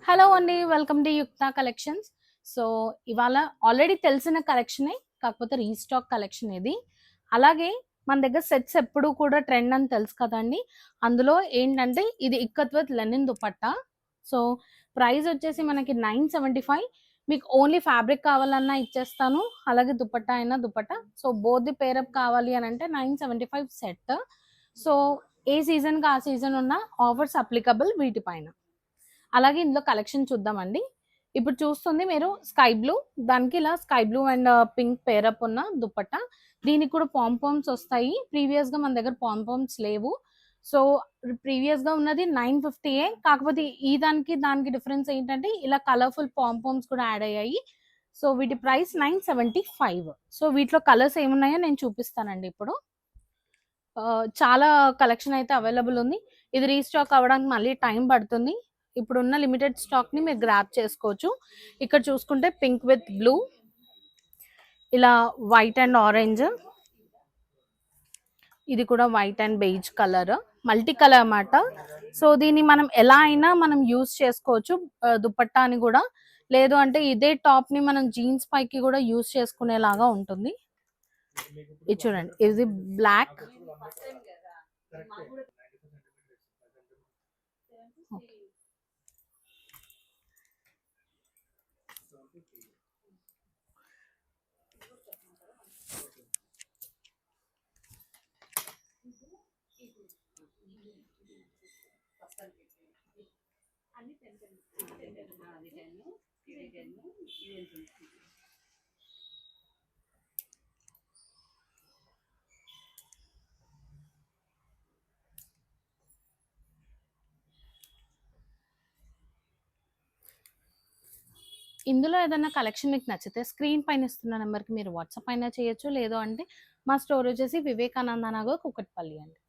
Hello అండి. Welcome to యుక్త collections. So, ఇవాళ ఆల్రెడీ తెలిసిన కలెక్షనే. కాకపోతే రీస్టాక్ కలెక్షన్ ఇది. అలాగే మన దగ్గర సెట్స్ ఎప్పుడూ కూడా ట్రెండ్ అని తెలుసు కదండీ! అందులో ఏంటంటే ఇది ikat with linen dupatta. So, price వచ్చేసి మనకి 975. మీకు ఓన్లీ ఫ్యాబ్రిక్ కావాలన్నా ఇచ్చేస్తాను. అలాగే దుపట్టా అయినా dupatta. So, both the pair up కావాలి అనంటే 975 సెట్. సో, ఏ సీజన్‌కి ఆ సీజన్ ఉన్న ఆఫర్స్ అప్లికబుల్ వీటిపైన. అలాగే ఇందులో కలెక్షన్ చూద్దామండి. ఇప్పుడు చూస్తుంది మీరు స్కై బ్లూ. దానికి ఇలా sky blue and pink pair up ఉన్న దుపట్టా. దీనికి కూడా పాంపామ్స్ వస్తాయి. ప్రీవియస్‌గా మన దగ్గర పాంపామ్స్ లేవు. సో, ప్రీవియస్‌గా ఉన్నది 950 కాకపోతే ఈ దానికి, దానికి డిఫరెన్స్ ఏంటంటే ఇలా కలర్‌ఫుల్ పాంపామ్స్ కూడా యాడ్ అయ్యాయి. సో, వీటి ప్రైస్ 975. సో, వీటిలో కలర్స్ ఏమున్నాయో నేను చూపిస్తానండి ఇప్పుడు. చాలా కలెక్షన్ అయితే అవైలబుల్ ఉంది. ఇది రీస్టాక్ అవ్వడానికి మళ్ళీ టైం పడుతుంది. ఇప్పుడున్న లిమిటెడ్ స్టాక్‌ని మీరు గ్రాబ్ చేసుకోవచ్చు. ఇక్కడ చూసుకుంటే పింక్ విత్ బ్లూ, ఇలా వైట్ అండ్ ఆరెంజ్, ఇది కూడా white and beige colour, multi colour అన్నమాట. సో, దీన్ని మనం ఎలా అయినా మనం యూజ్ చేసుకోవచ్చు. దుపట్టాని కూడా. లేదు అంటే ఇదే టాప్‌ని మనం జీన్స్ పైకి కూడా యూజ్ చేసుకునేలాగా ఉంటుంది. ఇది చూడండి. ఇది బ్లాక్. ఓకే. ఇందులో ఏదైనా కలెక్షన్ మీకు నచ్చితే స్క్రీన్ పైన ఇస్తున్న నెంబర్‌కి మీరు వాట్సాప్ అయినా చేయొచ్చు. లేదు అంటే మా స్టోర్ వచ్చేసి వివేకానంద నగర్, కూకట్పల్లి అండి.